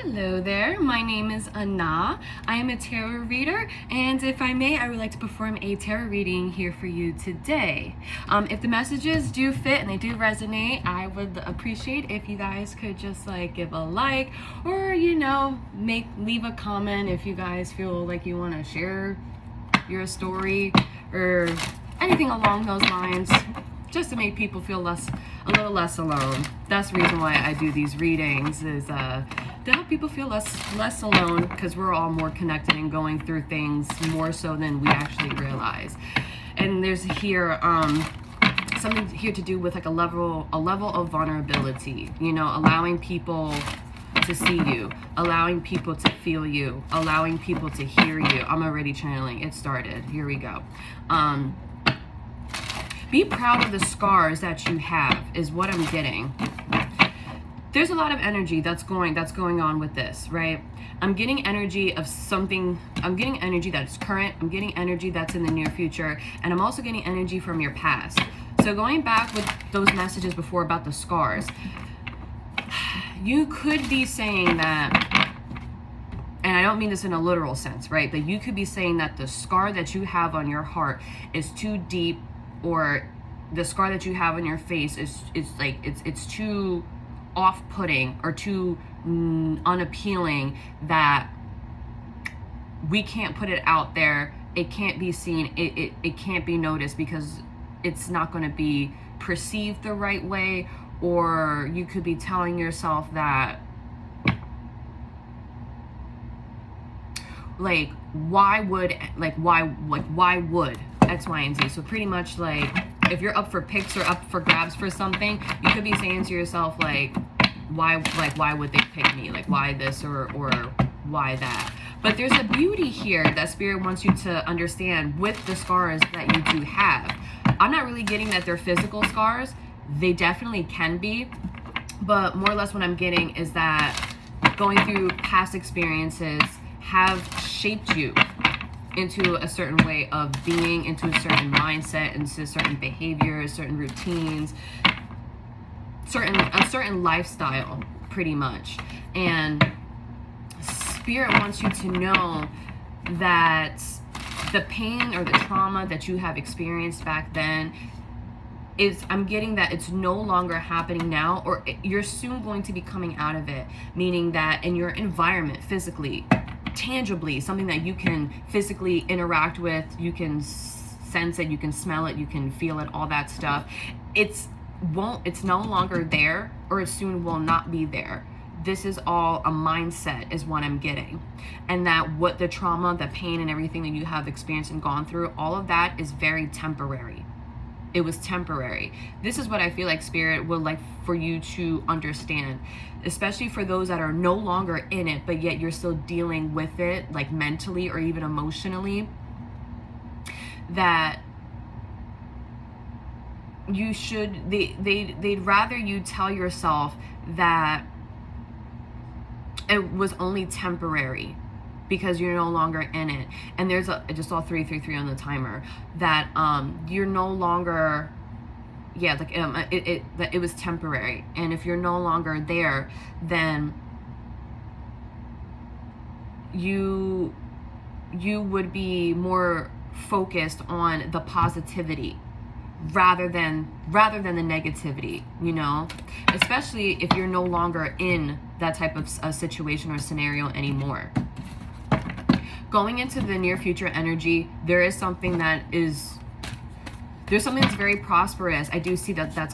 Hello there, my name is Anna. I am a tarot reader, and if I may, I would like to perform a tarot reading here for you today. If the messages do fit and they do resonate, I would appreciate if you guys could just give a like, or leave a comment if you guys feel like you want to share your story or anything along those lines, just to make people feel a little less alone. That's the reason why I do these readings, is to help people feel less alone, because we're all more connected and going through things more so than we actually realize. And there's here something here to do with a level of vulnerability, allowing people to see you, allowing people to feel you, allowing people to hear you. I'm already channeling. It started. Here we go. Be proud of the scars that you have is what I'm getting. There's a lot of energy that's going on with this, right? I'm getting energy of something. I'm getting energy that's current. I'm getting energy that's in the near future, and I'm also getting energy from your past. So going back with those messages before about the scars, you could be saying that, and I don't mean this in a literal sense, right? But you could be saying that the scar that you have on your heart is too deep, or the scar that you have on your face is it's too off-putting or too unappealing, that we can't put it out there. It can't be seen. It can't be noticed because it's not going to be perceived the right way. Or you could be telling yourself that, why would X, Y, and Z? So pretty much if you're up for picks or up for grabs for something, you could be saying to yourself why would they pick me? Why this or why that? But there's a beauty here that Spirit wants you to understand with the scars that you do have. I'm not really getting that they're physical scars. They definitely can be, but more or less what I'm getting is that going through past experiences have shaped you into a certain way of being, into a certain mindset, into certain behaviors, certain routines, a certain lifestyle, pretty much. And Spirit wants you to know that the pain or the trauma that you have experienced back then I'm getting that it's no longer happening now, or you're soon going to be coming out of it, meaning that in your environment, physically, tangibly, something that you can physically interact with, you can sense it, you can smell it, you can feel it, all that stuff, it's no longer there, or it soon will not be there. This is all a mindset, is what I'm getting. And that what the trauma, the pain, and everything that you have experienced and gone through, all of that is very temporary. It was temporary. This is what I feel like Spirit would like for you to understand, especially for those that are no longer in it, but yet you're still dealing with it, mentally or even emotionally, that you should, they'd rather you tell yourself that it was only temporary, because you're no longer in it. And there's I just saw 333 on the timer, that you're no longer, that it was temporary. And if you're no longer there, then you would be more focused on the positivity rather than the negativity, especially if you're no longer in that type of situation or scenario anymore. Going into the near future energy, there's something that's very prosperous. I do see that is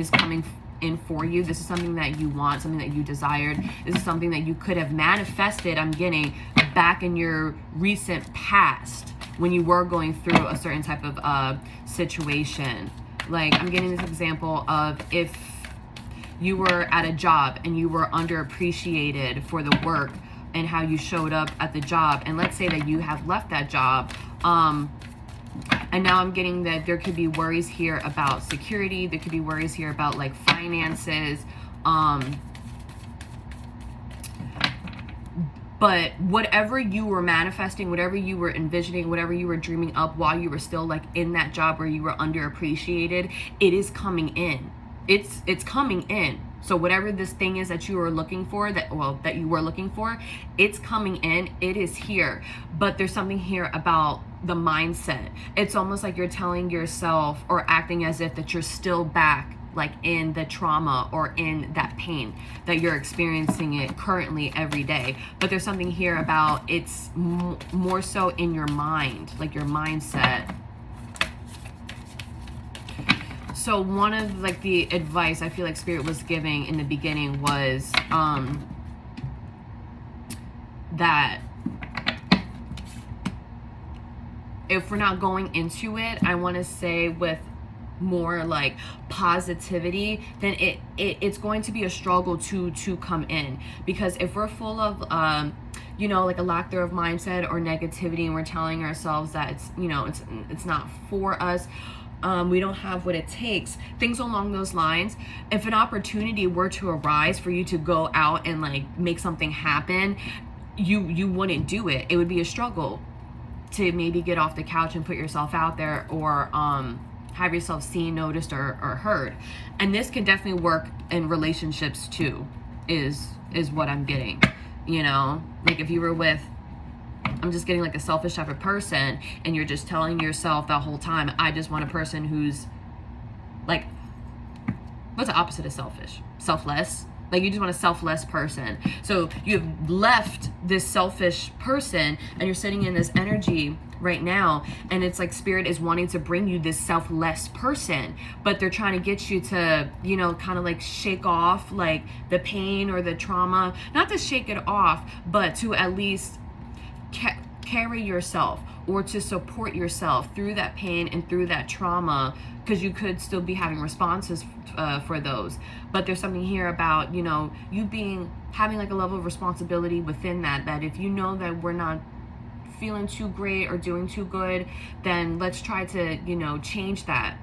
coming in for you. This is something that you want, something that you desired. This is something that you could have manifested, I'm getting, back in your recent past, when you were going through a certain type of situation. I'm getting this example of if you were at a job and you were underappreciated for the work and how you showed up at the job, and let's say that you have left that job, and now I'm getting that there could be worries here about security, there could be worries here about finances, but whatever you were manifesting, whatever you were envisioning, whatever you were dreaming up while you were still in that job where you were underappreciated, it is coming in. It's coming in. So whatever this thing is that you are looking for, that you were looking for, it's coming in, it is here. But there's something here about the mindset. It's almost like you're telling yourself or acting as if that you're still back, like in the trauma or in that pain, that you're experiencing it currently every day. But there's something here about it's more so in your mind, like your mindset. So one of like the advice I feel like Spirit was giving in the beginning was that if we're not going into it, I want to say with more like positivity, then it's going to be a struggle to come in. Because if we're full of you know, like a lack thereof mindset or negativity, and we're telling ourselves that it's, you know, it's not for us, we don't have what it takes, things along those lines. If an opportunity were to arise for you to go out and like make something happen, you wouldn't do it. It would be a struggle to maybe get off the couch and put yourself out there, or have yourself seen, noticed, or heard. And this can definitely work in relationships too, is what I'm getting. You know, like if you were with, I'm just getting like a selfish type of person, and you're just telling yourself the whole time, I just want a person who's like, what's the opposite of selfish? Selfless. Like you just want a selfless person. So you've left this selfish person and you're sitting in this energy right now, and it's like Spirit is wanting to bring you this selfless person, but they're trying to get you to, you know, kind of like shake off like the pain or the trauma. Not to shake it off, but to at least carry yourself, or to support yourself through that pain and through that trauma, because you could still be having responses for those. But there's something here about, you know, you having like a level of responsibility within that if you know that we're not feeling too great or doing too good, then let's try to, you know, change that.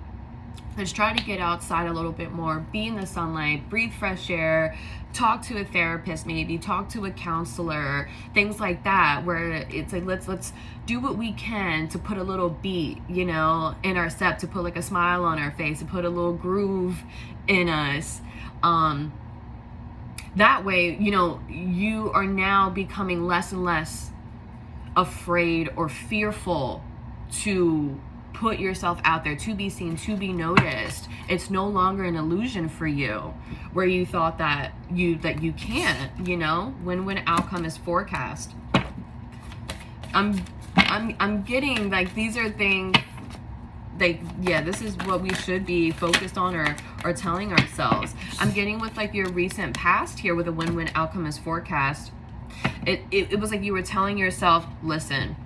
Let's try to get outside a little bit more, be in the sunlight, breathe fresh air, talk to a therapist, maybe talk to a counselor, things like that, where it's like let's do what we can to put a little beat, you know, in our step, to put like a smile on our face, to put a little groove in us. That way, you know, you are now becoming less and less afraid or fearful to put yourself out there, to be seen, to be noticed. It's no longer an illusion for you, where you thought that you can't, you know. Win-win outcome is forecast. I'm getting like these are things like, yeah, this is what we should be focused on or telling ourselves. I'm getting with like your recent past here with a win-win outcome is forecast. It was like you were telling yourself, listen,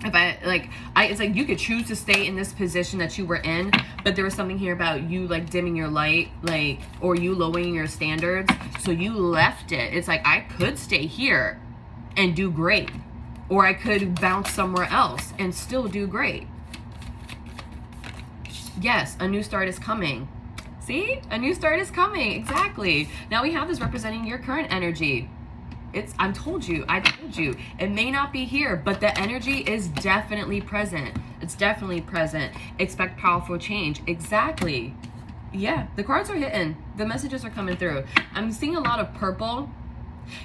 it's like you could choose to stay in this position that you were in, but there was something here about you like dimming your light, like, or you lowering your standards, so you left it. It's like, I could stay here and do great, or I could bounce somewhere else and still do great. Yes, a new start is coming. See, a new start is coming. Exactly. Now we have this representing your current energy. I told you, it may not be here, but the energy is definitely present. It's definitely present. Expect powerful change. Exactly. Yeah, the cards are hitting. The messages are coming through. I'm seeing a lot of purple.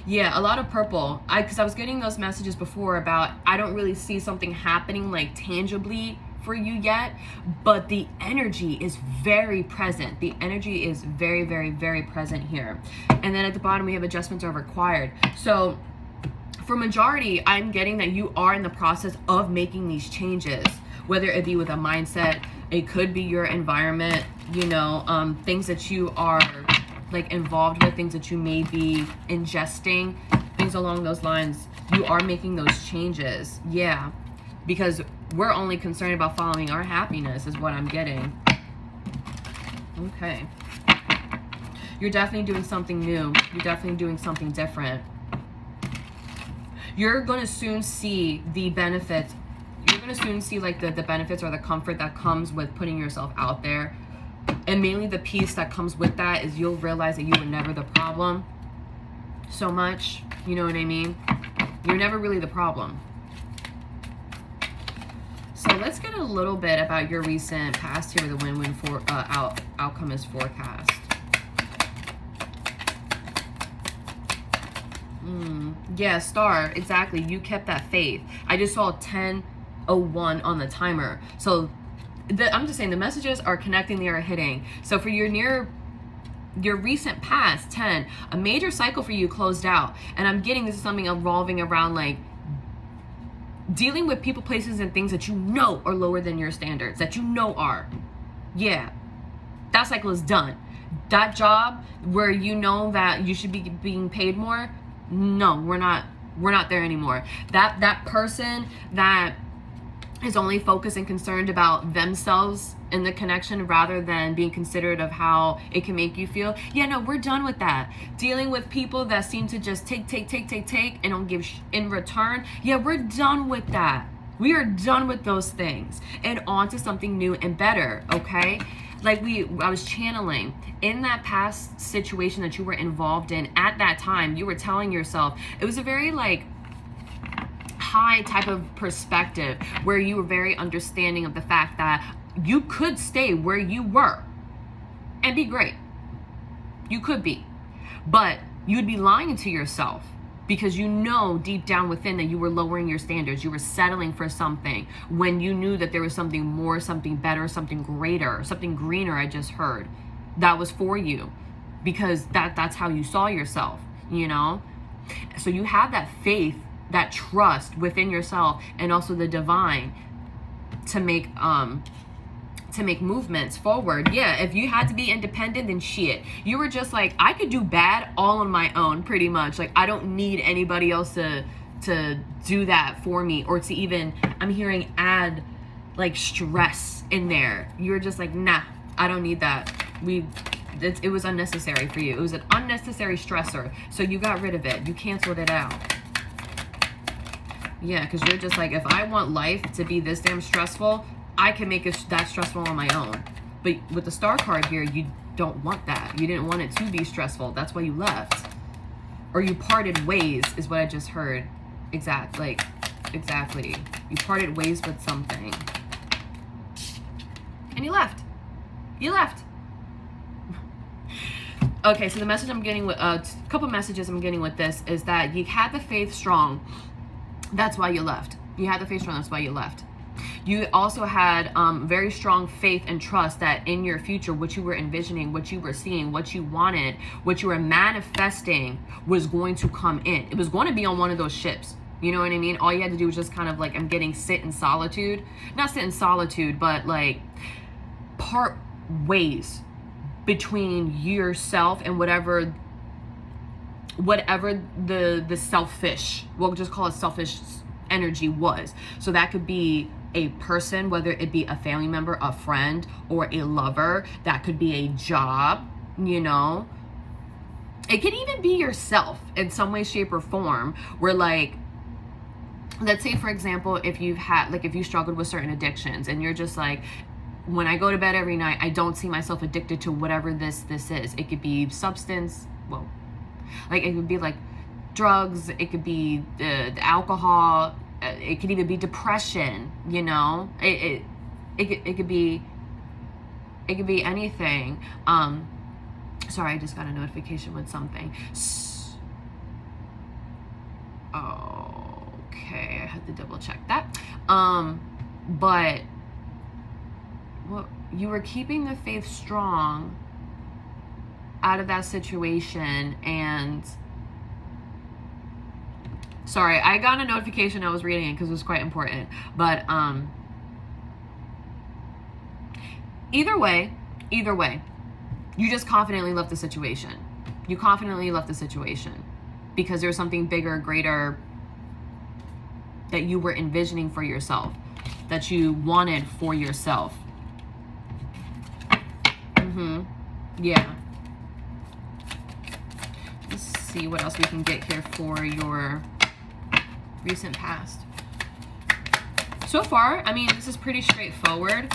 Yeah, a lot of purple. Because I was getting those messages before about, I don't really see something happening like tangibly for you yet, but the energy is very present. The energy is very, very, very present here. And then at the bottom we have adjustments are required. So for majority, I'm getting that you are in the process of making these changes, whether it be with a mindset, it could be your environment, you know, things that you are like involved with, things that you may be ingesting, things along those lines. You are making those changes. Yeah, because we're only concerned about following our happiness is what I'm getting. Okay. You're definitely doing something new. You're definitely doing something different. You're going to soon see the benefits. You're going to soon see like the benefits or the comfort that comes with putting yourself out there. And mainly the peace that comes with that is you'll realize that you were never the problem so much. You know what I mean? You're never really the problem. So let's get a little bit about your recent past here with a win-win outcome is forecast. Yeah, star, exactly. You kept that faith. I just saw 10:01 on the timer. So I'm just saying the messages are connecting, they are hitting. So for your recent past, 10, a major cycle for you closed out. And I'm getting this is something evolving around like dealing with people, places, and things that you know are lower than your standards, that you know are. Yeah, that cycle is done. That job where you know that you should be being paid more, no, we're not there anymore. That person that is only focused and concerned about themselves in the connection rather than being considerate of how it can make you feel. Yeah, no, we're done with that. Dealing with people that seem to just take and don't give in return. Yeah, we're done with that. We are done with those things and on to something new and better, okay? Like I was channeling in that past situation that you were involved in at that time, you were telling yourself, it was a very like high type of perspective where you were very understanding of the fact that you could stay where you were and be great. You could be, but you'd be lying to yourself because you know deep down within that you were lowering your standards. You were settling for something when you knew that there was something more, something better, something greater, something greener. I just heard that was for you because that's how you saw yourself, you know? So you have that faith, that trust within yourself and also the divine to make movements forward. Yeah, if you had to be independent, then shit. You were just like, I could do bad all on my own, pretty much. Like, I don't need anybody else to do that for me, or to even, I'm hearing, add like stress in there. You're just like, nah, I don't need that. It was unnecessary for you. It was an unnecessary stressor. So you got rid of it. You canceled it out. Yeah, because you're just like, if I want life to be this damn stressful, I can make it that stressful on my own. But with the star card here, you don't want that. You didn't want it to be stressful. That's why you left. Or you parted ways is what I just heard. Exactly. You parted ways with something. And you left. Okay, so the message I'm getting with, a couple messages I'm getting with this is that you had the faith strong. That's why you left. You had the faith strong. That's why you left. You also had very strong faith and trust that in your future, what you were envisioning, what you were seeing, what you wanted, what you were manifesting was going to come in. It was going to be on one of those ships. You know what I mean? All you had to do was just kind of like, I'm getting sit in solitude. Not sit in solitude, but like part ways between yourself and whatever the selfish, we'll just call it selfish energy was. So that could be a person, whether it be a family member, a friend, or a lover. That could be a job, you know. It could even be yourself in some way, shape, or form, where like, let's say for example, if you struggled with certain addictions and you're just like, when I go to bed every night, I don't see myself addicted to whatever this is. It could be substance, well, like it could be like drugs, it could be the alcohol, it could even be depression, you know. It could be anything. Sorry, I just got a notification with something. Okay, I had to double check that. But well, you were keeping the faith strong out of that situation. And sorry, I got a notification. I was reading it because it was quite important. But either way, you just confidently left the situation. You confidently left the situation because there's something bigger, greater that you were envisioning for yourself, that you wanted for yourself. Yeah. Let's see what else we can get here for your recent past. So far, I mean, this is pretty straightforward.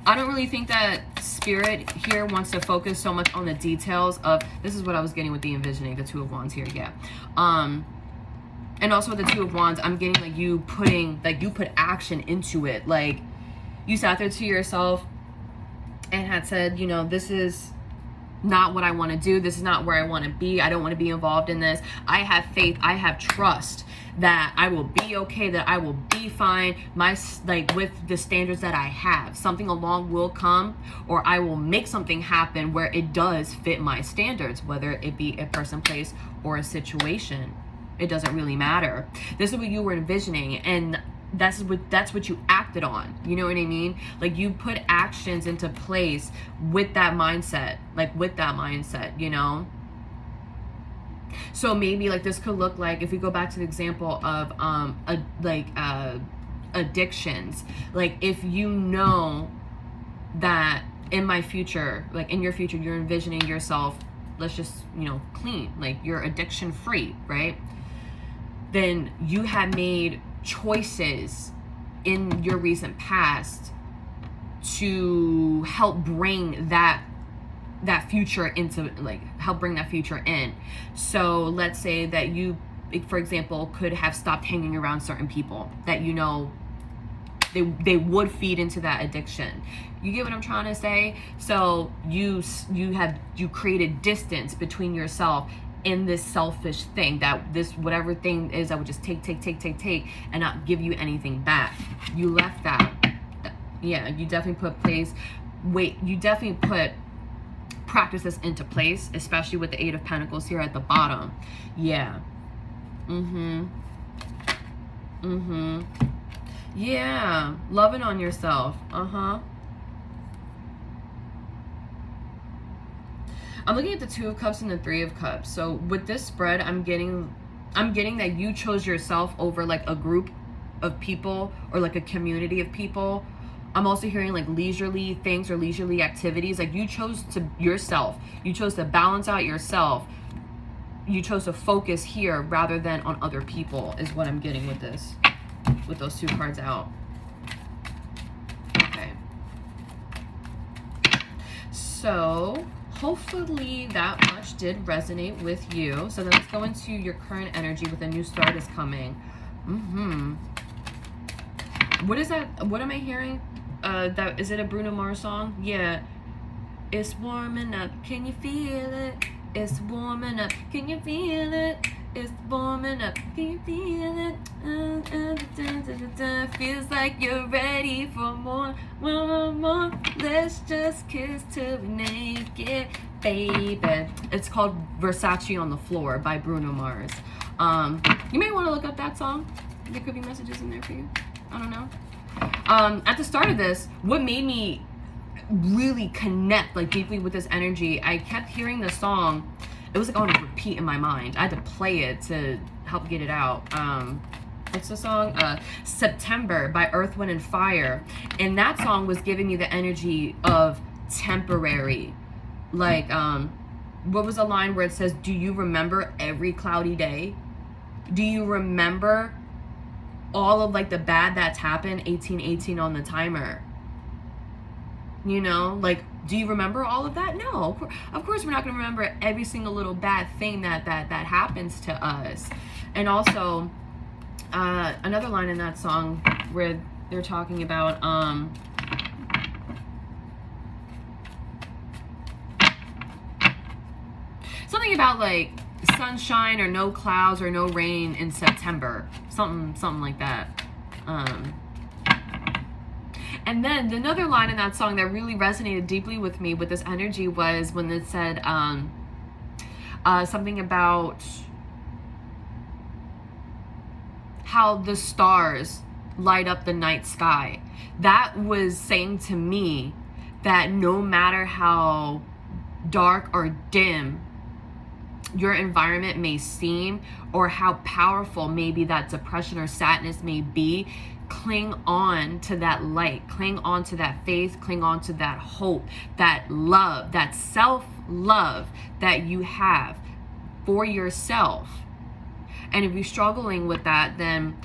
I don't really think that Spirit here wants to focus so much on the details of, this is what I was getting with the envisioning, the Two of Wands here, yeah. And also with the Two of Wands, I'm getting like you put action into it. Like you sat there to yourself and had said, you know, this is not what I want to do. This is not where I want to be. I don't want to be involved in this. I have faith. I have trust that I will be okay, that I will be fine, with the standards that I have. Something along will come, or I will make something happen where it does fit my standards, whether it be a person, place, or a situation. It doesn't really matter. This is what you were envisioning, and that's what you acted on. You know what I mean? Like, you put actions into place with that mindset, you know? So maybe like this could look like, if we go back to the example of addictions, like if you know that in my future, like in your future, you're envisioning yourself, let's just, you know, clean, like you're addiction free, right? Then you have made choices in your recent past to help bring that future into, like, help bring that future in. So let's say that you, for example, could have stopped hanging around certain people that, you know, they would feed into that addiction. You get what I'm trying to say? So you created distance between yourself in this selfish thing, that this whatever thing is, I would just take and not give you anything back. You left that. Yeah, you definitely put practices into place, especially with the Eight of Pentacles here at the bottom. Yeah. Yeah, loving on yourself. I'm looking at the Two of Cups and the Three of Cups. So with this spread, I'm getting that you chose yourself over like a group of people or like a community of people. I'm also hearing like leisurely things or leisurely activities. Like you chose yourself. You chose to balance out yourself. You chose to focus here rather than on other people, is what I'm getting with this, with those two cards out. Okay. So hopefully that much did resonate with you. So then let's go into your current energy with a new start is coming. What is that? What am I hearing? That is it a Bruno Mars song? Yeah. It's warming up. Can you feel it? It's warming up. Can you feel it? It's warming up. Can you feel it? Feels like you're ready for more. Let's just kiss till we're naked, baby. It's called Versace on the Floor by Bruno Mars. You may want to look up that song. There could be messages in there for you. I don't know. At the start of this, what made me really connect like deeply with this energy, I kept hearing the song. It was like on repeat in my mind. I had to play it to help get it out. What's the song? September by Earth, Wind, and Fire. And that song was giving me the energy of temporary. Like, what was the line where it says, do you remember every cloudy day? Do you remember all of like the bad that's happened? 1818 on the timer. You know, like, do you remember all of that? No, of course we're not going to remember every single little bad thing that happens to us. And also, another line in that song where they're talking about, something about like sunshine or no clouds or no rain in September, something like that. And then another line in that song that really resonated deeply with me with this energy was when it said something about how the stars light up the night sky. That was saying to me that no matter how dark or dim your environment may seem, or how powerful maybe that depression or sadness may be, cling on to that light, cling on to that faith, cling on to that hope, that love, that self-love that you have for yourself. And if you're struggling with that, then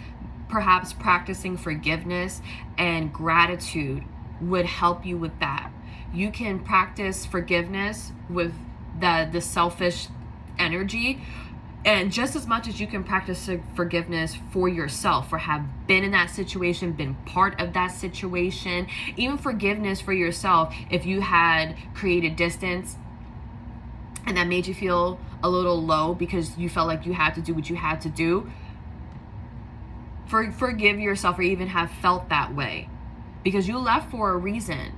perhaps practicing forgiveness and gratitude would help you with that. You can practice forgiveness with the selfish energy, and just as much as you can practice forgiveness for yourself, for have been in that situation, been part of that situation, even forgiveness for yourself if you had created distance and that made you feel a little low because you felt like you had to do what you had to do, forgive yourself for even have felt that way, because you left for a reason.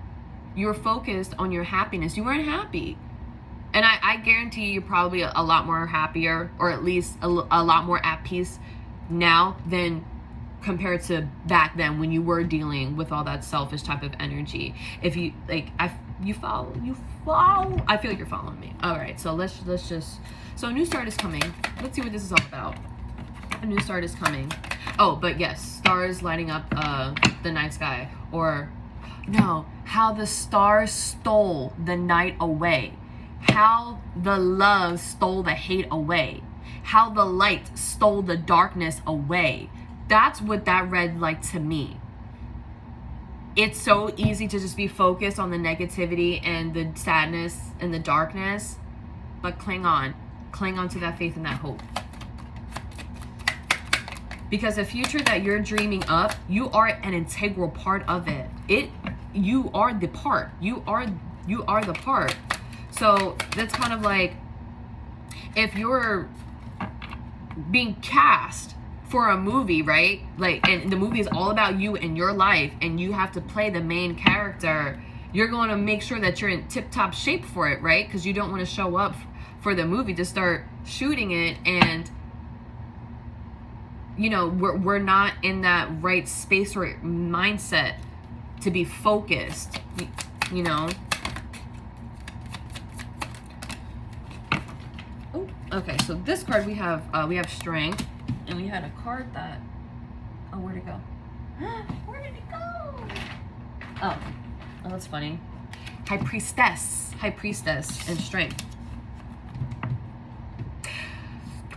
You were focused on your happiness. You weren't happy. And I guarantee you're probably a lot more happier, or at least a lot more at peace now than compared to back then when you were dealing with all that selfish type of energy. If you like, you follow. I feel like you're following me. All right, so let's just. So a new start is coming. Let's see what this is all about. A new start is coming. Oh, but yes, stars lighting up the night sky, or no, how the stars stole the night away. How the love stole the hate away. How the light stole the darkness away. That's what that read like to me. It's so easy to just be focused on the negativity and the sadness and the darkness, but cling on to that faith and that hope. Because the future that you're dreaming up, you are an integral part of it. You are the part. You are the part. So that's kind of like, if you're being cast for a movie, right? Like, and the movie is all about you and your life, and you have to play the main character, you're going to make sure that you're in tip-top shape for it, right? Because you don't want to show up for the movie to start shooting it, and you know, we're not in that right space or mindset to be focused, you know. Oh, okay, so this card we have strength, and we had a card that, oh, where'd it go? Where did it go? Oh, that's funny. High priestess, and strength.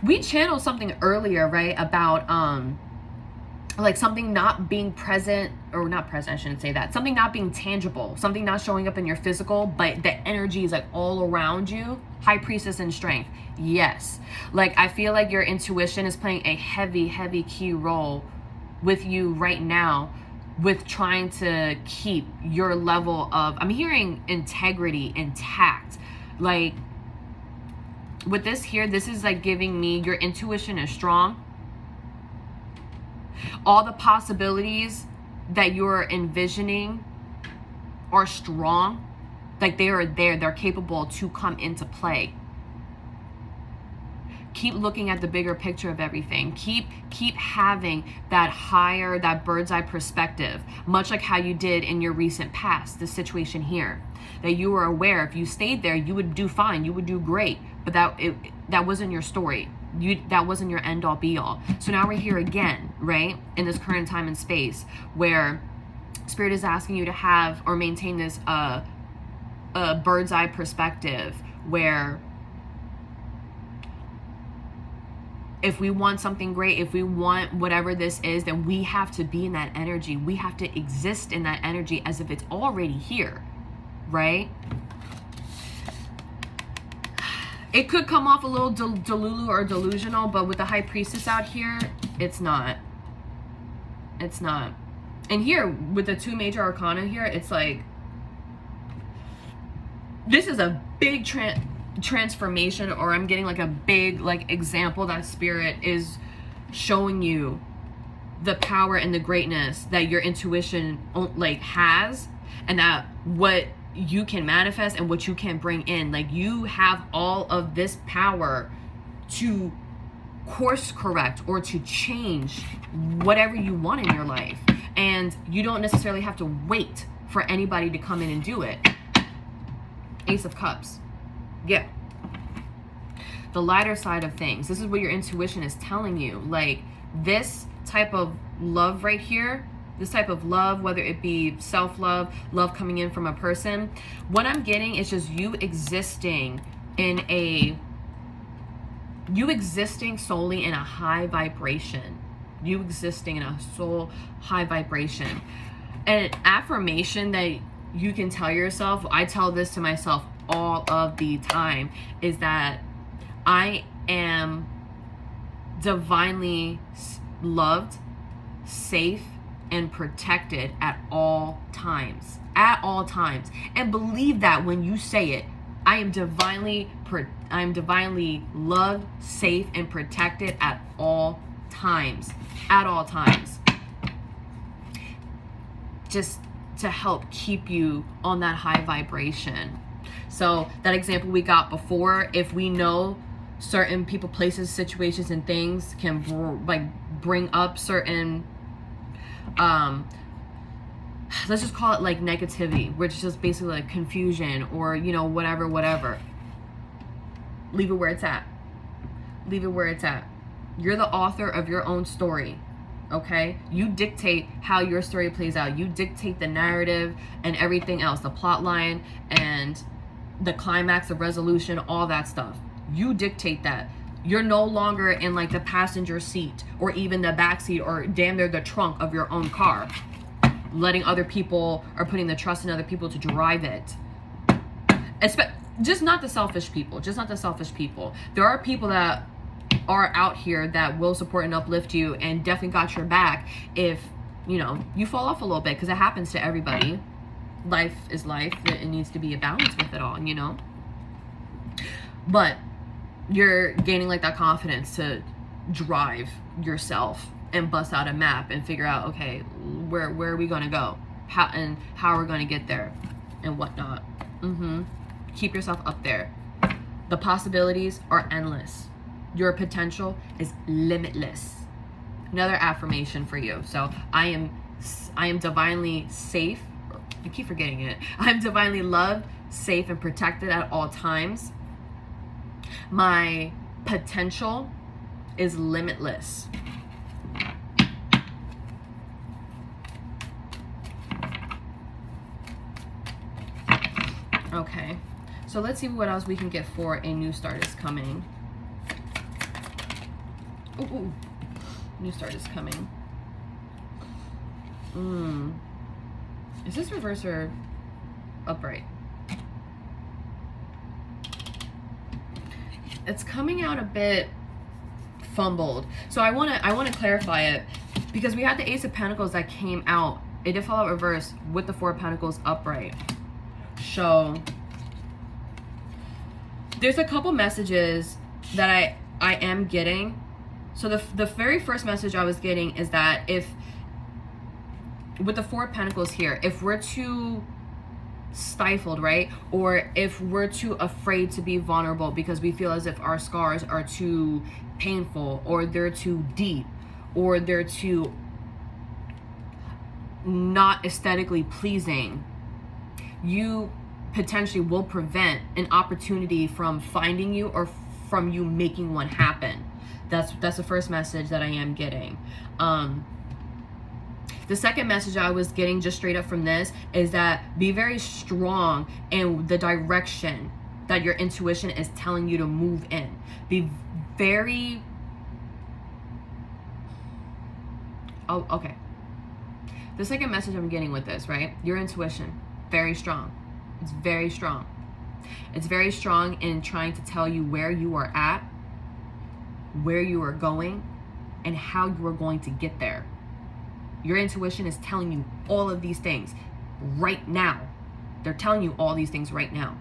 We channeled something earlier, right, about like something not being present, or not present, I shouldn't say that. Something not being tangible, something not showing up in your physical, but the energy is like all around you. High priestess and strength. Yes. Like, I feel like your intuition is playing a heavy key role with you right now, with trying to keep your level of, I'm hearing integrity intact. Like, with this here, this is like giving me your intuition is strong. All the possibilities that you're envisioning are strong. Like, they are there. They're capable to come into play. Keep looking at the bigger picture of everything. Keep having that higher, that bird's eye perspective, much like how you did in your recent past, the situation here. That you were aware if you stayed there, you would do fine, you would do great. But that wasn't your story. That wasn't your end all be all. So now we're here again, right? In this current time and space where Spirit is asking you to have or maintain this a bird's eye perspective, where if we want something great, if we want whatever this is, then we have to be in that energy. We have to exist in that energy as if it's already here, right? It could come off a little delulu or delusional, but with the high priestess out here, it's not. It's not. And here, with the two major arcana here, it's like, this is a big transformation, or I'm getting like a big like example that Spirit is showing you the power and the greatness that your intuition like has, and that what you can manifest and what you can bring in. Like, you have all of this power to course correct or to change whatever you want in your life, and you don't necessarily have to wait for anybody to come in and do it. Ace of Cups. Yeah. The lighter side of things. This is what your intuition is telling you. Like, this type of love right here, this type of love, whether it be self-love, love coming in from a person, what I'm getting is just you existing solely in a high vibration. You existing in a soul high vibration. And an affirmation that you can tell yourself, I tell this to myself all of the time, is that I am divinely loved, safe, and protected at all times. At all times. And believe that when you say it. I am divinely I'm divinely loved, safe, and protected at all times. At all times. Just to help keep you on that high vibration. So that example we got before, if we know certain people, places, situations, and things can bring up certain, let's just call it like negativity, which is just basically like confusion or, you know, whatever. Leave it where it's at. Leave it where it's at. You're the author of your own story. Okay, you dictate how your story plays out. You dictate the narrative and everything else, the plot line and the climax, the resolution, all that stuff. You dictate that. You're no longer in like the passenger seat or even the back seat or damn near the trunk of your own car, letting other people or putting the trust in other people to drive it. Just not the selfish people. Just not the selfish people. There are people that are out here that will support and uplift you and definitely got your back if, you know, you fall off a little bit, because it happens to everybody. Life is life. It needs to be a balance with it all, you know. But you're gaining like that confidence to drive yourself and bust out a map and figure out, okay, where are we gonna go? How are we gonna get there and whatnot. Keep yourself up there. The possibilities are endless. Your potential is limitless. Another affirmation for you. So I am divinely safe. I keep forgetting it. I'm divinely loved, safe, and protected at all times. My potential is limitless. Okay, so let's see what else we can get for a new start is coming. Ooh, new start is coming. Is this reverse or upright? It's coming out a bit fumbled. So I wanna clarify it, because we had the Ace of Pentacles that came out. It did fall out reverse with the Four of Pentacles upright. So there's a couple messages that I am getting. So the very first message I was getting is that if, with the Four of Pentacles here, if we're too stifled, right? Or if we're too afraid to be vulnerable because we feel as if our scars are too painful, or they're too deep, or they're too not aesthetically pleasing, you potentially will prevent an opportunity from finding you or from you making one happen. That's the first message that I am getting. The second message I was getting just straight up from this is that be very strong in the direction that your intuition is telling you to move in. Be very... Oh, okay. The second message I'm getting with this, right? Your intuition, very strong. It's very strong. It's very strong in trying to tell you where you are at, where you are going, and how you are going to get there. Your intuition is telling you all of these things right now. They're telling you all these things right now.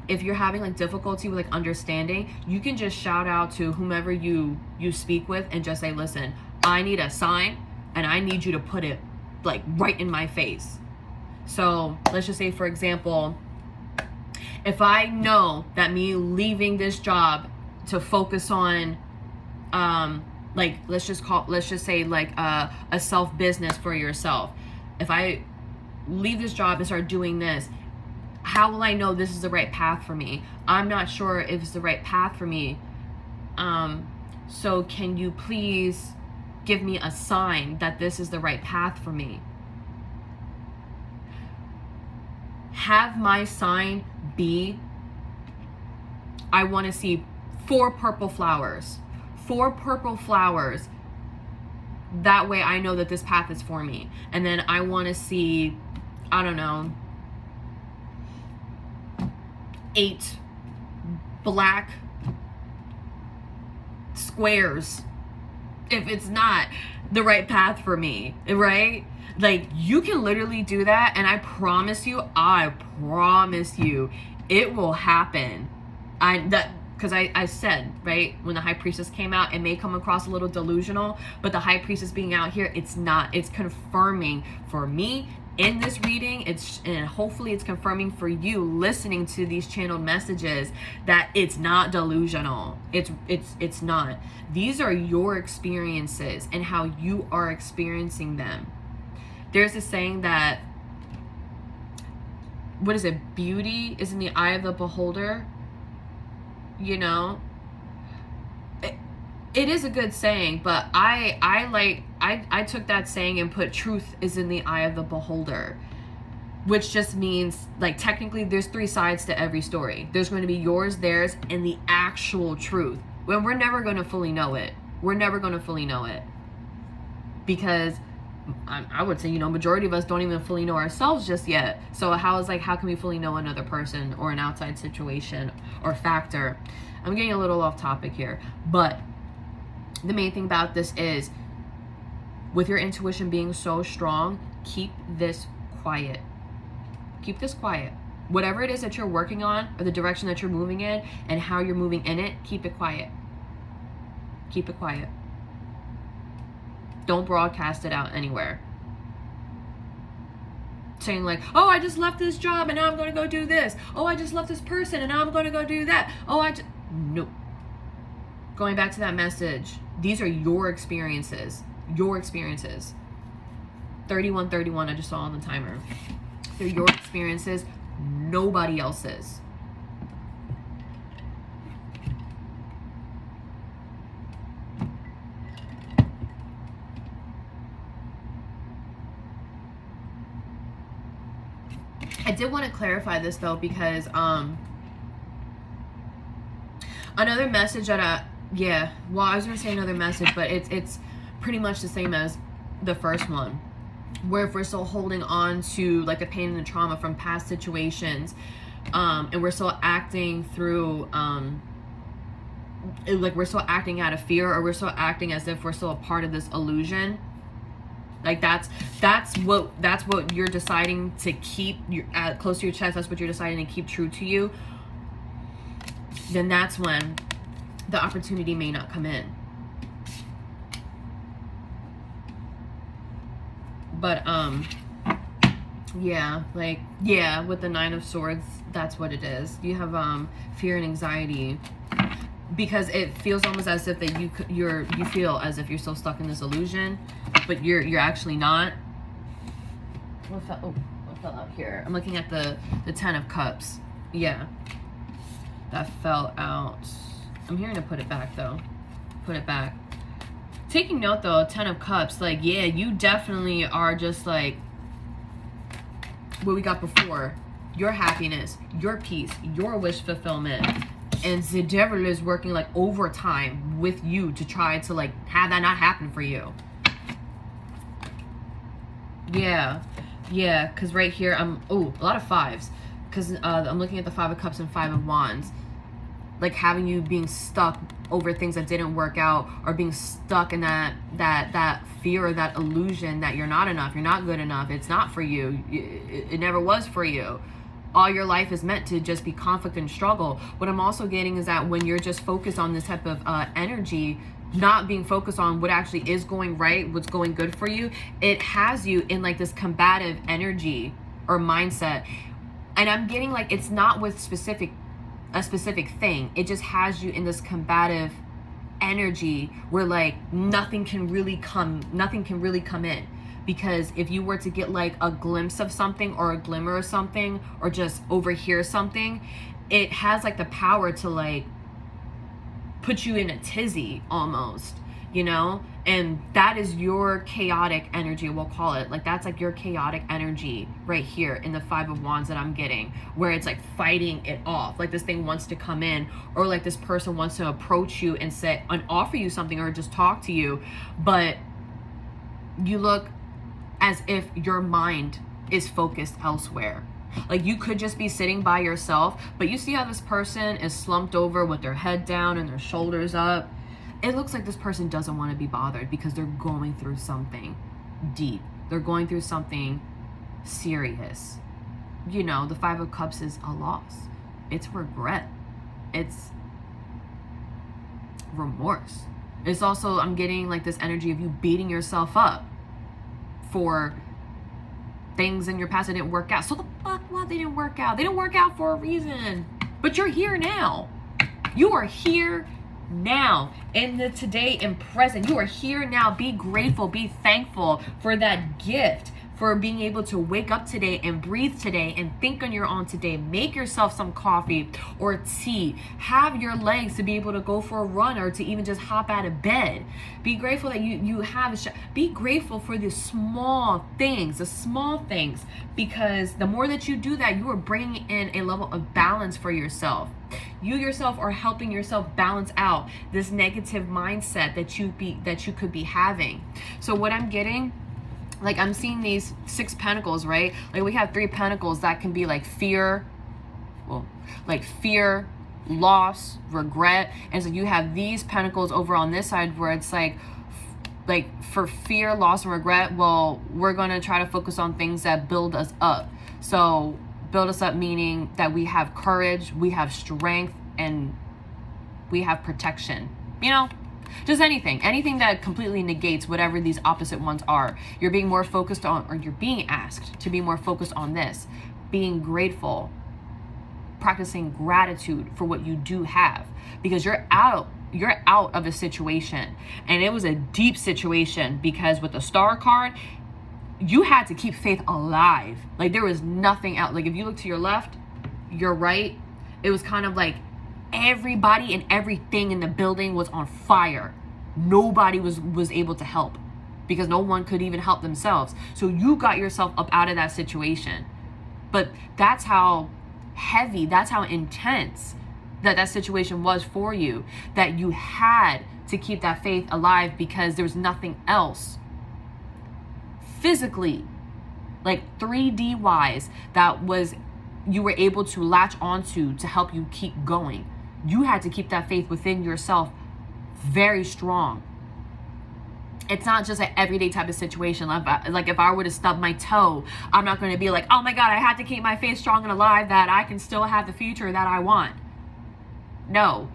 If you're having like difficulty with like understanding, you can just shout out to whomever you speak with and just say, listen, I need a sign and I need you to put it like right in my face. So let's just say, for example, if I know that me leaving this job to focus on like let's just say like a self business for yourself, if I leave this job and start doing this, how will I know this is the right path for me? I'm not sure if it's the right path for me. So can you please give me a sign that this is the right path for me? Have my sign be, I want to see 4 purple flowers. 4 purple flowers. That way I know that this path is for me. And then I want to see, I don't know, 8 black squares if it's not the right path for me, right? Like, you can literally do that, and I promise you, it will happen. Because I said, right, when the High Priestess came out, it may come across a little delusional, but the High Priestess being out here, it's not. It's confirming for me in this reading, and hopefully it's confirming for you listening to these channeled messages that it's not delusional. It's not. These are your experiences and how you are experiencing them. There's a saying that, what is it? Beauty is in the eye of the beholder. You know, it is a good saying, but I took that saying and put truth is in the eye of the beholder, which just means, like, technically there's 3 sides to every story. There's going to be yours, theirs, and the actual truth. When we're never going to fully know it. We're never going to fully know it, because I would say, you know, majority of us don't even fully know ourselves just yet. So how can we fully know another person or an outside situation or factor? I'm getting a little off topic here, but the main thing about this is, with your intuition being so strong, keep this quiet. Keep this quiet. Whatever it is that you're working on, or the direction that you're moving in and how you're moving in it, keep it quiet. Keep it quiet. Don't broadcast it out anywhere. Saying like, oh, I just left this job and now I'm going to go do this. Oh, I just left this person and now I'm going to go do that. Oh, nope. Going back to that message, these are your experiences. Your experiences. 3131, I just saw on the timer. They're your experiences, nobody else's. I did want to clarify this though, because another message that I was gonna say another message, but it's pretty much the same as the first one, where if we're still holding on to like the pain and the trauma from past situations, and we're still acting through like we're still acting out of fear, or we're still acting as if we're still a part of this illusion. Like that's what you're deciding to keep close to your chest. That's what you're deciding to keep true to you. Then that's when the opportunity may not come in. But with the 9 of Swords, that's what it is. You have fear and anxiety, because it feels almost as if that you feel as if you're still stuck in this illusion, but you're actually not. What fell out here? I'm looking at the 10 of Cups. Yeah, that fell out. I'm hearing to put it back though. Put it back. Taking note though, 10 of Cups, like, yeah, you definitely are just like what we got before. Your happiness, your peace, your wish fulfillment. And the devil is working like overtime with you to try to like have that not happen for you. Yeah, because right here a lot of 5s, because I'm looking at the 5 of Cups and 5 of Wands, like having you being stuck over things that didn't work out, or being stuck in that fear or that illusion that you're not enough, you're not good enough, it's not for you, it never was for you. All your life is meant to just be conflict and struggle. What I'm also getting is that when you're just focused on this type of energy, not being focused on what actually is going right, what's going good for you, it has you in like this combative energy or mindset. And I'm getting like, it's not with a specific thing. It just has you in this combative energy where like nothing can really come in. Because if you were to get like a glimpse of something or a glimmer of something, or just overhear something, it has like the power to like put you in a tizzy almost, you know? And that is your chaotic energy, we'll call it. Like that's like your chaotic energy right here in the 5 of Wands that I'm getting, where it's like fighting it off. Like this thing wants to come in, or like this person wants to approach you and say and offer you something, or just talk to you, but you look as if your mind is focused elsewhere. Like you could just be sitting by yourself, but you see how this person is slumped over with their head down and their shoulders up. It looks like this person doesn't want to be bothered because they're going through something deep. They're going through something serious. You know, the 5 of Cups is a loss. It's regret. it's remorse. It's also, I'm getting like this energy of you beating yourself up for things in your past that didn't work out. So the fuck what? They didn't work out. They didn't work out for a reason. But you're here now. You are here now, in the today and present. You are here now. Be grateful, be thankful for that gift, for being able to wake up today and breathe today and think on your own today. Make yourself some coffee or tea. Have your legs to be able to go for a run or to even just hop out of bed. Be grateful that you have be grateful for the small things, because the more that you do that, you are bringing in a level of balance for yourself. You yourself are helping yourself balance out this negative mindset that you could be having. So what I'm getting, like, I'm seeing these 6 pentacles, right? Like, we have 3 pentacles that can be like fear, fear, loss, regret. And so you have these pentacles over on this side where it's like for fear, loss, and regret, well, we're going to try to focus on things that build us up. So build us up meaning that we have courage, we have strength, and we have protection. You know? Just anything that completely negates whatever these opposite ones are. You're being more focused on, or you're being asked to be more focused on this. Being grateful, practicing gratitude for what you do have, because you're out of a situation, and it was a deep situation, because with the Star card, you had to keep faith alive. Like, there was nothing out. Like, if you look to your left, your right, it was kind of like everybody and everything in the building was on fire. Nobody was able to help, because no one could even help themselves. So you got yourself up out of that situation. But that's how heavy, that's how intense that situation was for you, that you had to keep that faith alive, because there was nothing else physically, like 3D wise, you were able to latch onto to help you keep going. You had to keep that faith within yourself very strong. It's not just an everyday type of situation. Like if I were to stub my toe, I'm not going to be like, oh my God, I had to keep my faith strong and alive that I can still have the future that I want. No,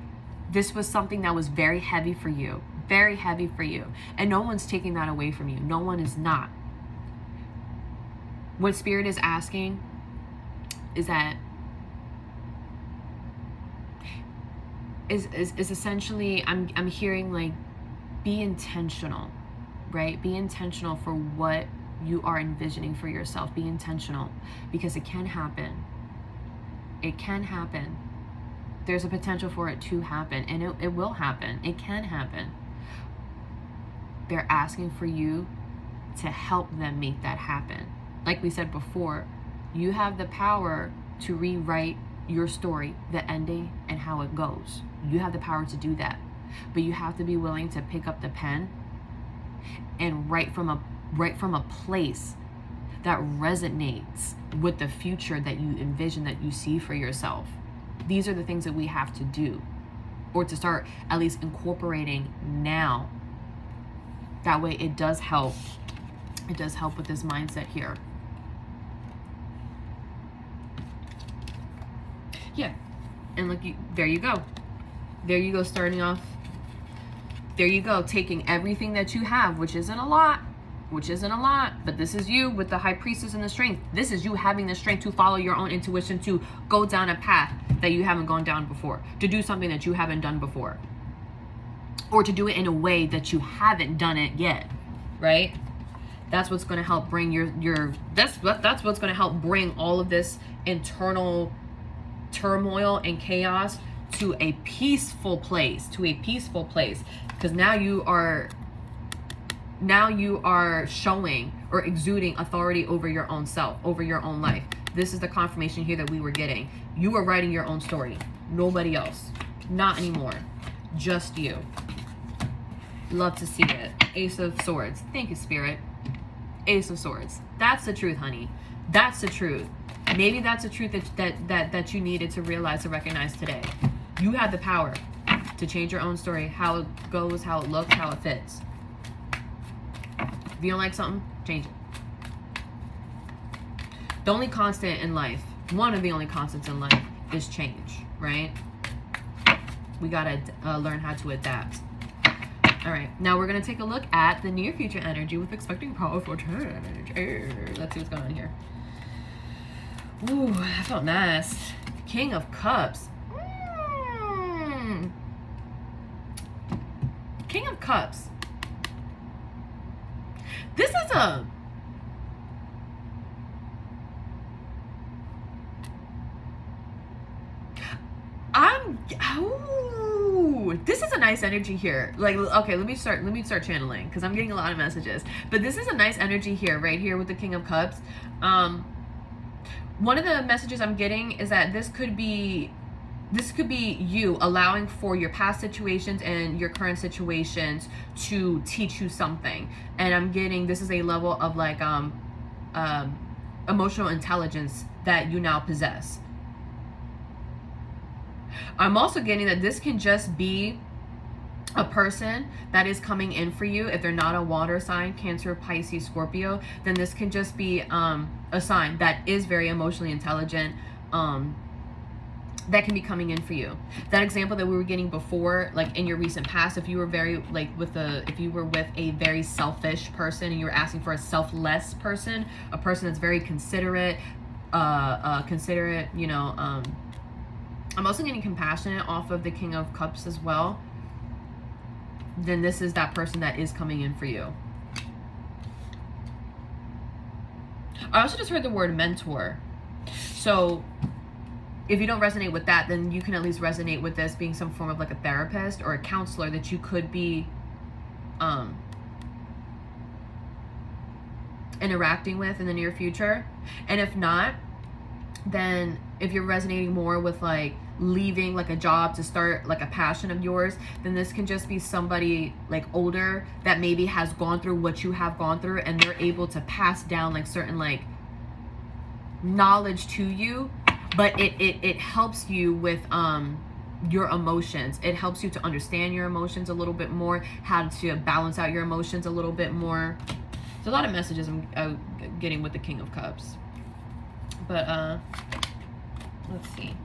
this was something that was very heavy for you. Very heavy for you. And no one's taking that away from you. No one is not. What Spirit is asking is that is essentially, I'm hearing like, be intentional, right? Be intentional for what you are envisioning for yourself. Be intentional, because it can happen. It can happen. There's a potential for it to happen, and it will happen. It can happen. They're asking for you to help them make that happen. Like we said before, you have the power to rewrite your story, the ending, and how it goes. You have the power to do that. But you have to be willing to pick up the pen and write from a place that resonates with the future that you envision, that you see for yourself. These are the things that we have to do, or to start at least incorporating now. That way it does help. It does help with this mindset here. Yeah. And look, there you go. There you go, starting off. There you go, taking everything that you have, which isn't a lot, but this is you with the High Priestess and the strength. This is you having the strength to follow your own intuition, to go down a path that you haven't gone down before, to do something that you haven't done before, or to do it in a way that you haven't done it yet, right? That's what's going to help bring that's what's going to help bring all of this internal turmoil and chaos to a peaceful place, because now you are showing or exuding authority over your own self, over your own life. This is the confirmation here that we were getting. You are writing your own story. Nobody else. Not anymore. Just you. Love to see it. Ace of Swords. Thank you, Spirit. Ace of Swords. That's the truth, honey. That's the truth. Maybe that's the truth that you needed to realize, to recognize today. You have the power to change your own story, how it goes, how it looks, how it fits. If you don't like something, change it. The only constant in life, one of the only constants in life, is change, right? We gotta learn how to adapt. All right, now we're gonna take a look at the near future energy with expecting powerful change. Let's see what's going on here. Ooh, that felt nice. King of Cups. King of Cups. This is a... this is a nice energy here. Like, okay, let me start channeling, because I'm getting a lot of messages. But this is a nice energy here, right here with the King of Cups. One of the messages I'm getting is that this could be you allowing for your past situations and your current situations to teach you something. And I'm getting, this is a level of like emotional intelligence that you now possess. I'm also getting that this can just be a person that is coming in for you. If they're not a water sign, Cancer, Pisces, Scorpio, then this can just be a sign that is very emotionally intelligent, that can be coming in for you. That example that we were getting before, like in your recent past, if you were very like if you were with a very selfish person and you were asking for a selfless person, a person that's very considerate, you know, I'm also getting compassionate off of the King of Cups as well. Then this is that person that is coming in for you. I also just heard the word mentor. So if you don't resonate with that, then you can at least resonate with this being some form of like a therapist or a counselor that you could be interacting with in the near future. And if not, then if you're resonating more with like leaving like a job to start like a passion of yours, then this can just be somebody like older that maybe has gone through what you have gone through, and they're able to pass down like certain like knowledge to you, but it helps you with your emotions. It helps you to understand your emotions a little bit more, how to balance out your emotions a little bit more. There's a lot of messages I'm getting with the King of Cups. But let's see.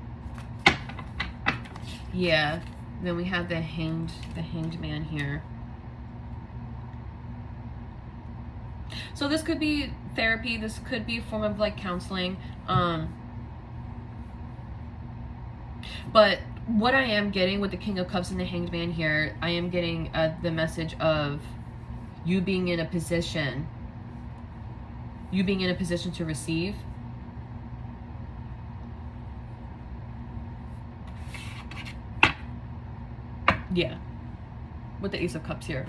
Yeah, then we have the hanged man here. So this could be therapy. This could be a form of like counseling. But what I am getting with the King of Cups and the Hanged Man here, I am getting the message of you being in a position. You being in a position to receive. Yeah, with the Ace of Cups here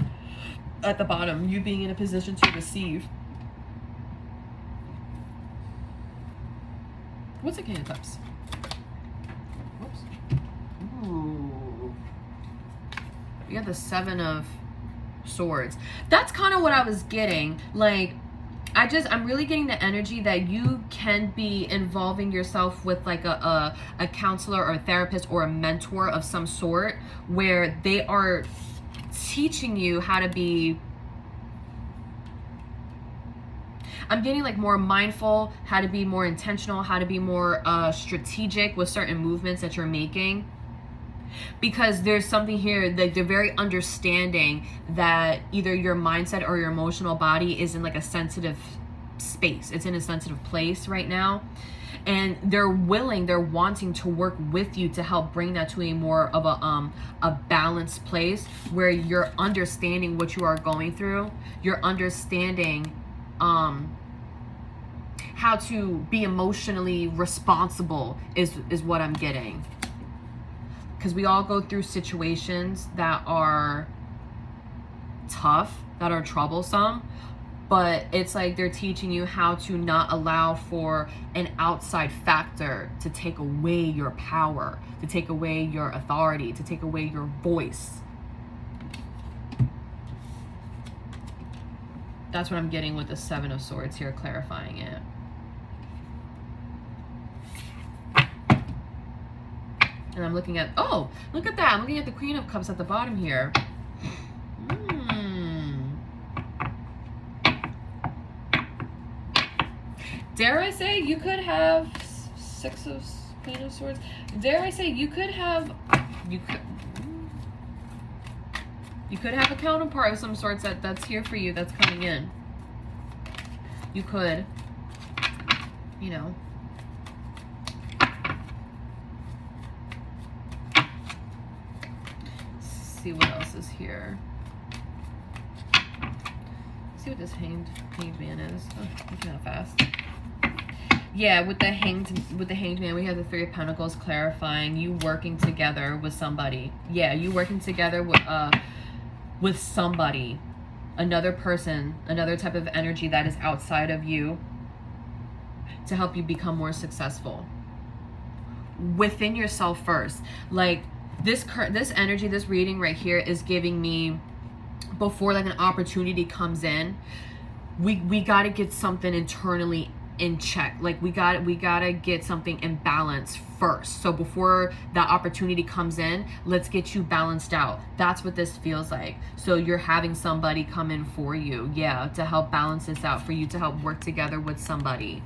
at the bottom, you being in a position to receive. What's the King of Cups? Whoops. Ooh. We got the Seven of Swords. That's kind of what I was getting. Like, I'm really getting the energy that you can be involving yourself with like a counselor or a therapist or a mentor of some sort, where they are teaching you how to be, I'm getting like more mindful, how to be more intentional, how to be more strategic with certain movements that you're making. Because there's something here that they're very understanding that either your mindset or your emotional body is in like a sensitive space. It's in a sensitive place right now. And they're wanting to work with you to help bring that to a more of a balanced place where you're understanding what you are going through. You're understanding how to be emotionally responsible is what I'm getting. Because we all go through situations that are tough, that are troublesome, but it's like they're teaching you how to not allow for an outside factor to take away your power, to take away your authority, to take away your voice. That's what I'm getting with the Seven of Swords here, clarifying it. And I'm looking at, oh, look at that. I'm looking at the Queen of Cups at the bottom here. Dare I say you could have Queen of Swords. Dare I say you could have, You could have a counterpart of some sorts that's here for you, that's coming in. You could, you know. See what else is here. See what this hanged man is. Oh, I'm kind of fast. Yeah, with the hanged man, we have the Three of Pentacles, clarifying you working together with somebody. Yeah, you working together with somebody, another person, another type of energy that is outside of you, to help you become more successful within yourself first. Like this energy, this reading right here is giving me, before like an opportunity comes in, we got to get something internally in check. Like we gotta get something in balance first. So before that opportunity comes in, let's get you balanced out. That's what this feels like. So you're having somebody come in for you, yeah, to help balance this out for you, to help work together with somebody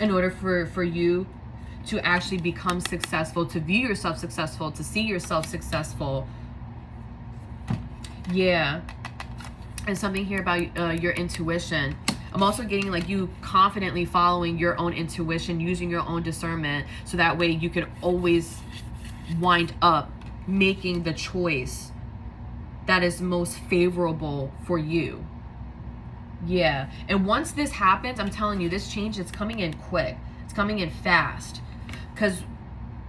in order for you to actually become successful, to view yourself successful, to see yourself successful. Yeah. And something here about your intuition. I'm also getting like you confidently following your own intuition, using your own discernment, so that way you can always wind up making the choice that is most favorable for you. Yeah. And once this happens, I'm telling you, this change is coming in quick. It's coming in fast. Because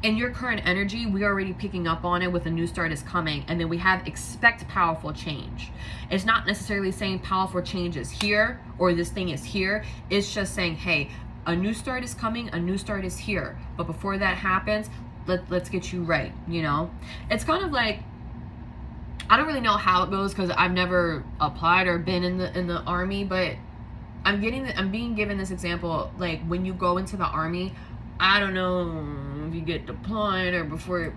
in your current energy, we're already picking up on it with a new start is coming. And then we have expect powerful change. It's not necessarily saying powerful change is here or this thing is here. It's just saying, hey, a new start is coming, a new start is here. But before that happens, let's get you right, you know? It's kind of like, I don't really know how it goes because I've never applied or been in the army, but I'm being given this example, like when you go into the army, I don't know if you get deployed or before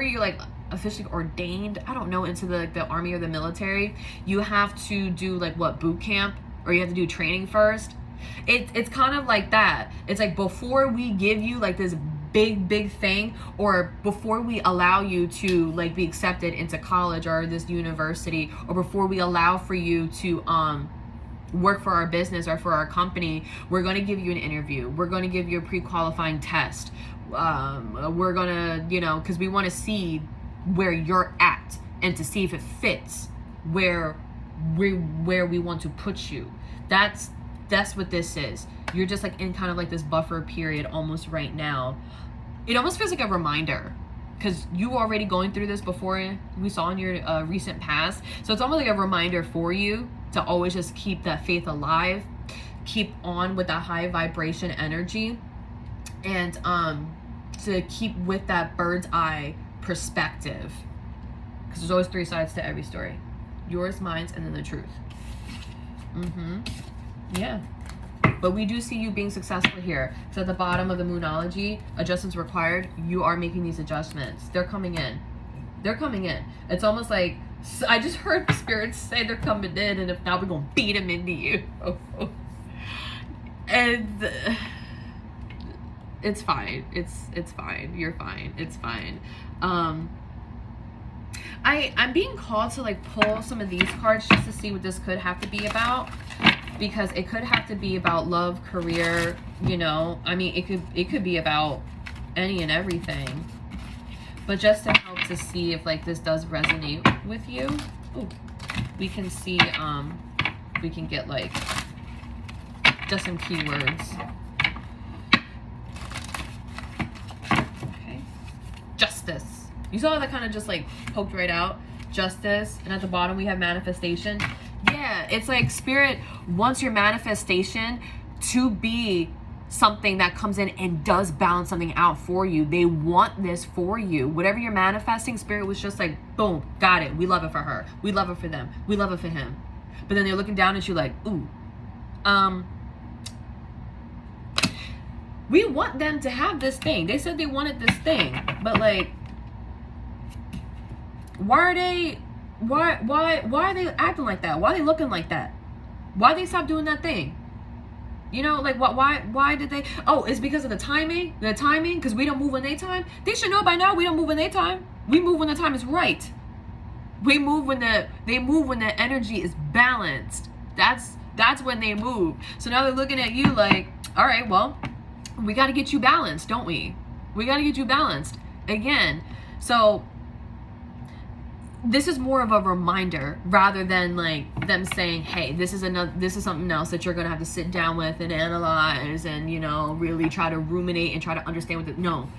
you're like officially ordained, I don't know, into the army or the military, you have to do like what, boot camp, or you have to do training first. It's kind of like that. It's like before we give you like this big thing, or before we allow you to like be accepted into college or this university, or before we allow for you to work for our business or for our company, we're going to give you an interview. We're going to give you a pre-qualifying test. We're going to, you know, because we want to see where you're at and to see if it fits where we want to put you. That's what this is. You're just like in kind of like this buffer period almost right now. It almost feels like a reminder, because you already going through this before, we saw in your recent past. So it's almost like a reminder for you to always just keep that faith alive, keep on with that high vibration energy, and to keep with that bird's eye perspective, because there's always three sides to every story: yours, mine, and then the truth. Yeah. But we do see you being successful here. So at the bottom of the Moonology, adjustments required, you are making these adjustments. They're coming in. They're coming in. It's almost like, I just heard the spirits say they're coming in, and if not, we're going to beat them into you. And it's fine. It's fine. You're fine. It's fine. I'm being called to like pull some of these cards just to see what this could have to be about. Because it could have to be about love, career, you know. I mean, it could be about any and everything. But just to help to see if like this does resonate with you, ooh, we can see, we can get like just some keywords. Okay. Justice. You saw that kind of just like poked right out. Justice. And at the bottom we have manifestation. Yeah, it's like spirit wants your manifestation to be something that comes in and does balance something out for you. They want this for you. Whatever you're manifesting, spirit was just like, boom, got it. We love it for her. We love it for them. We love it for him. But then they're looking down at you like, ooh, we want them to have this thing. They said they wanted this thing, but like, why are they acting like that? Why are they looking like that? Why they stop doing that thing? You know, like why did they? Oh, it's because of the timing. The timing, because we don't move when they time. They should know by now we don't move when they time. We move when the time is right. We move when they move when the energy is balanced. That's when they move. So now they're looking at you like, all right, well, we got to get you balanced, don't we? We got to get you balanced again. So this is more of a reminder rather than like them saying, hey, this is something else that you're going to have to sit down with and analyze and, you know, really try to ruminate and try to understand what no,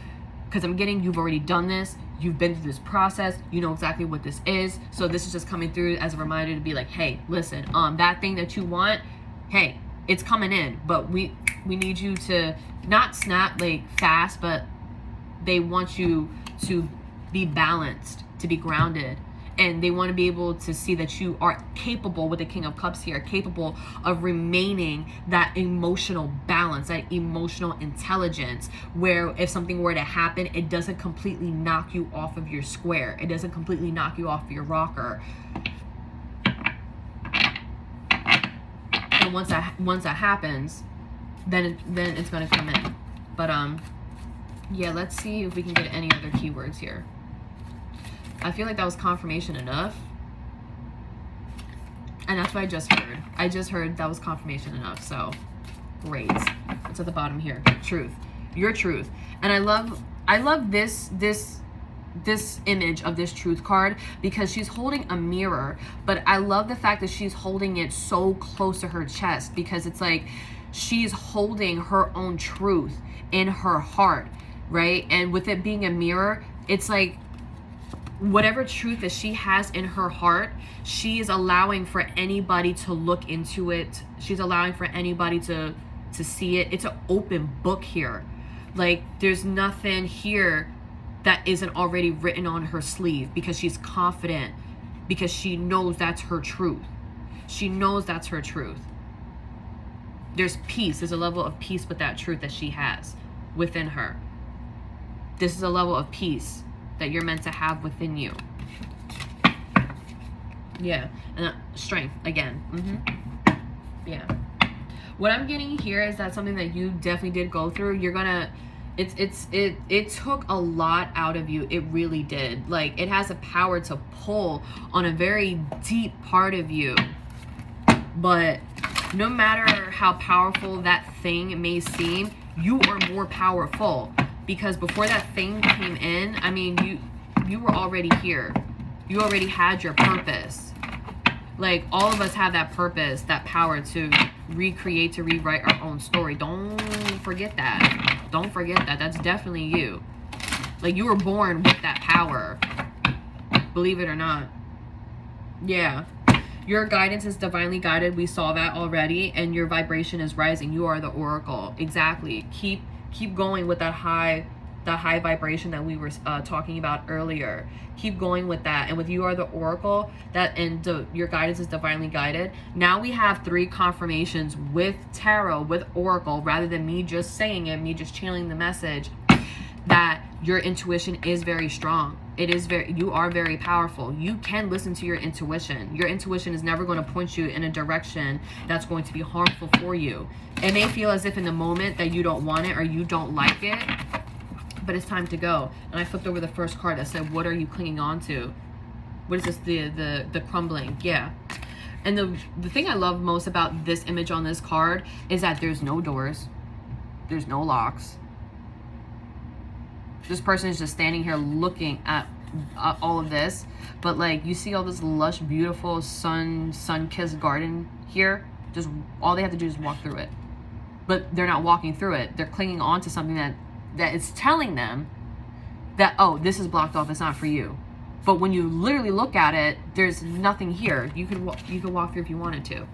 because I'm getting, you've already done this. You've been through this process. You know exactly what this is. So this is just coming through as a reminder to be like, hey, listen, that thing that you want, hey, it's coming in, but we need you to not snap like fast, but they want you to be balanced, to be grounded. And they want to be able to see that you are capable, with the King of Cups here, capable of remaining that emotional balance, that emotional intelligence, where if something were to happen, it doesn't completely knock you off of your square. It doesn't completely knock you off your rocker. And once that happens, then it's going to come in. But yeah, let's see if we can get any other keywords here. I feel like that was confirmation enough. And that's what I just heard. I just heard that was confirmation enough. So, great. It's at the bottom here. Truth. Your truth. And I love this image of this truth card because she's holding a mirror. But I love the fact that she's holding it so close to her chest because it's like she's holding her own truth in her heart, right? And with it being a mirror, it's like whatever truth that she has in her heart, she is allowing for anybody to look into it. She's allowing for anybody to see it. It's an open book here. Like there's nothing here that isn't already written on her sleeve because she's confident, because she knows that's her truth. She knows that's her truth. There's peace. There's a level of peace with that truth that she has within her. This is a level of peace that you're meant to have within you. Yeah. And strength again. Yeah. What I'm getting here is that something that you definitely did go through. You're gonna, it took a lot out of you. It really did. Like it has a power to pull on a very deep part of you. But no matter how powerful that thing may seem, you are more powerful. Because before that thing came in, I mean, you were already here. You already had your purpose. Like, all of us have that purpose, that power to recreate, to rewrite our own story. Don't forget that. Don't forget that. That's definitely you. Like, you were born with that power. Believe it or not. Yeah. Your guidance is divinely guided. We saw that already. And your vibration is rising. You are the oracle. Exactly. Keep going with that high vibration that we were talking about earlier. Keep going with that. And with you are the oracle, that and your guidance is divinely guided. Now we have 3 confirmations with tarot, with oracle, rather than me just saying it, me just channeling the message, that your intuition is very strong. You are very powerful. You can listen to your intuition. Your intuition is never going to point you in a direction that's going to be harmful for you. It may feel as if in the moment that you don't want it or you don't like it, but it's time to go. And I flipped over the first card that said, what are you clinging on to? What is this? The crumbling. Yeah. And the thing I love most about this image on this card is that there's no doors. There's no locks. This person is just standing here looking at all of this, but like you see all this lush, beautiful sun-kissed garden here. Just all they have to do is walk through it, but they're not walking through it. They're clinging on to something that is telling them that, oh, this is blocked off. It's not for you. But when you literally look at it, there's nothing here. You could walk through if you wanted to.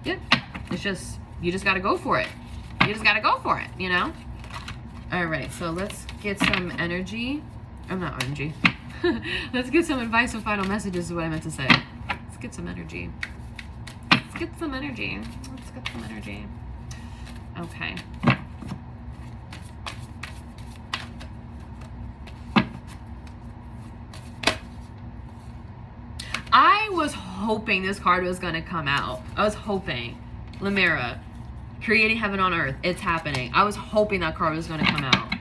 Yep. It's just, you just got to go for it. You just got to go for it, you know? All right, so let's get some energy. I'm not energy. Let's get some advice and final messages is what I meant to say. Let's get some energy. Let's get some energy. Let's get some energy. Okay. I was hoping this card was going to come out. I was hoping. Lamera. Creating heaven on earth. It's happening. I was hoping that card was going to come out.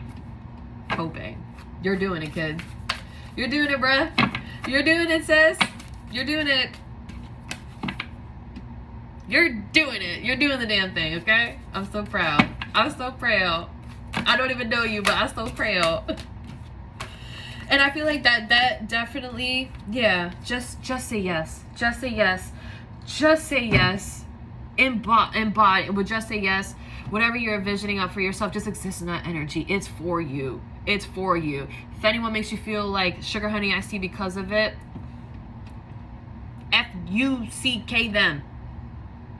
Hoping. You're doing it, kid. You're doing it, bruh. You're doing it, sis. You're doing it. You're doing it. You're doing the damn thing, okay? I'm so proud. I'm so proud. I don't even know you, but I'm so proud. And I feel like that definitely, yeah, just say yes. Just say yes. Just say yes. Embody. Would just say yes. Whatever you're envisioning up for yourself, just exist in that energy. It's for you. It's for you. If anyone makes you feel like sugar honey iced tea because of it, F-U-C-K them.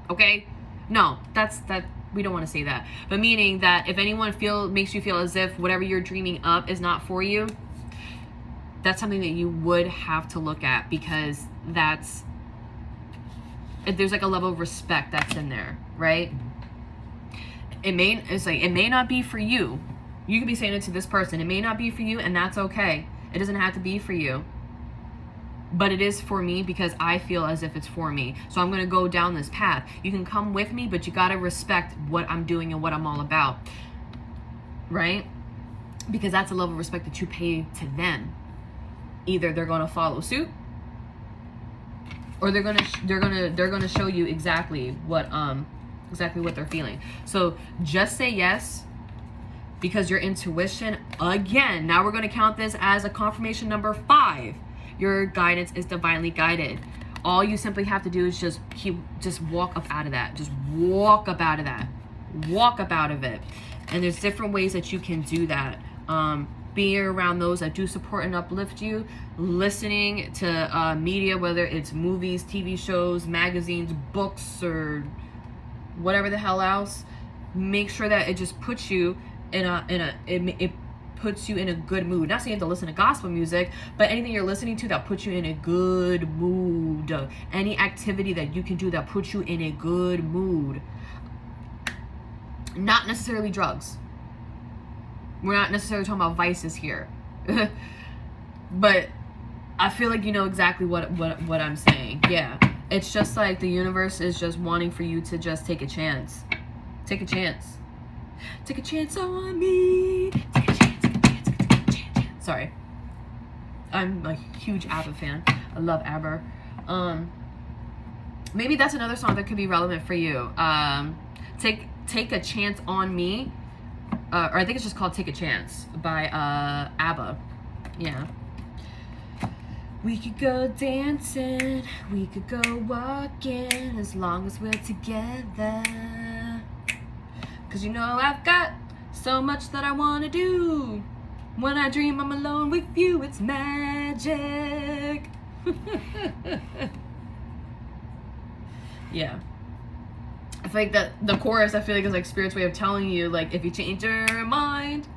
Okay? No, that we don't want to say that. But meaning that if anyone makes you feel as if whatever you're dreaming up is not for you, that's something that you would have to look at, because there's like a level of respect that's in there, right? It may not be for you. You could be saying it to this person. It may not be for you, and that's okay. It doesn't have to be for you. But it is for me because I feel as if it's for me. So I'm going to go down this path. You can come with me, but you got to respect what I'm doing and what I'm all about. Right? Because that's a level of respect that you pay to them. Either they're going to follow suit, or they're going to show you exactly what they're feeling. So just say yes, because your intuition, again, now we're going to count this as a confirmation number 5. Your guidance is divinely guided. All you simply have to do is just walk up out of that. Just walk up out of that. Walk up out of it. And there's different ways that you can do that. Being around those that do support and uplift you, listening to media, whether it's movies, TV shows, magazines, books, or whatever the hell else. Make sure that it just puts you it puts you in a good mood. Not saying you have to listen to gospel music, but anything you're listening to that puts you in a good mood. Any activity that you can do that puts you in a good mood. Not necessarily drugs. We're not necessarily talking about vices here. But I feel like you know exactly what I'm saying. Yeah. It's just like the universe is just wanting for you to just take a chance. Take a chance. Take a chance on me. Take a chance. Sorry. I'm a huge ABBA fan. I love ABBA. Maybe that's another song that could be relevant for you. Take a Chance on Me. Or I think it's just called Take a Chance by ABBA. Yeah. We could go dancing, we could go walking, as long as we're together. 'Cause you know I've got so much that I want to do. When I dream I'm alone with you, it's magic. Yeah. I feel like that the chorus, I feel like, is like Spirit's way of telling you, like, if you change your mind,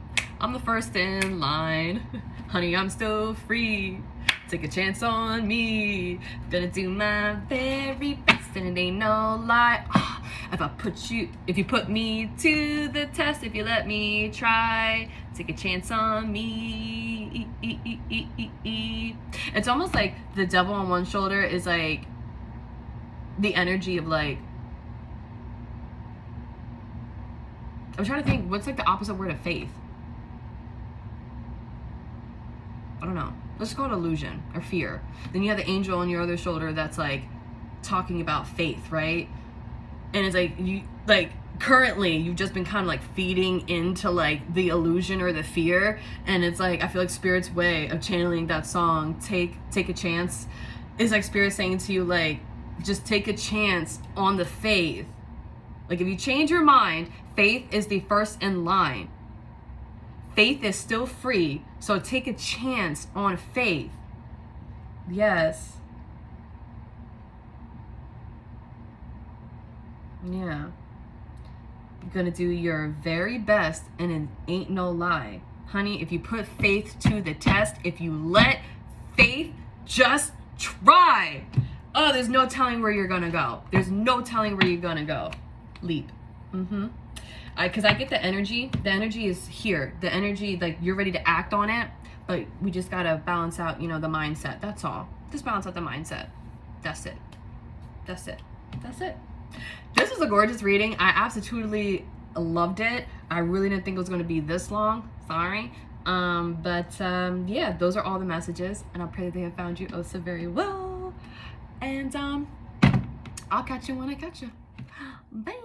I'm the first in line. Honey, I'm still free. Take a chance on me. Gonna do my very best, and it ain't no lie. If you put me to the test, if you let me try, take a chance on me. It's almost like the devil on one shoulder is like the energy of like, I'm trying to think, what's like the opposite word of faith? I don't know. Let's call it illusion or fear. Then you have the angel on your other shoulder that's like talking about faith, right? And it's like you currently you've just been kind of like feeding into like the illusion or the fear, and it's like I feel like Spirit's way of channeling that song, take a chance, is like Spirit saying to you, like, just take a chance on the faith. Like, if you change your mind, faith is the first in line. Faith is still free, so take a chance on faith. Yes. Yeah. You're gonna do your very best, and it ain't no lie. Honey, if you put faith to the test, if you let faith just try, oh, there's no telling where you're gonna go. There's no telling where you're gonna go. Leap. Because I get the energy. The energy is here. The energy, like, you're ready to act on it, but we just gotta balance out, you know, the mindset. That's all. Just balance out the mindset. That's it. That's it. That's it. This was a gorgeous reading. I absolutely loved it. I really didn't think it was going to be this long. Sorry. Yeah, those are all the messages, and I pray that they have found you oh so very well. And I'll catch you when I catch you. Bye.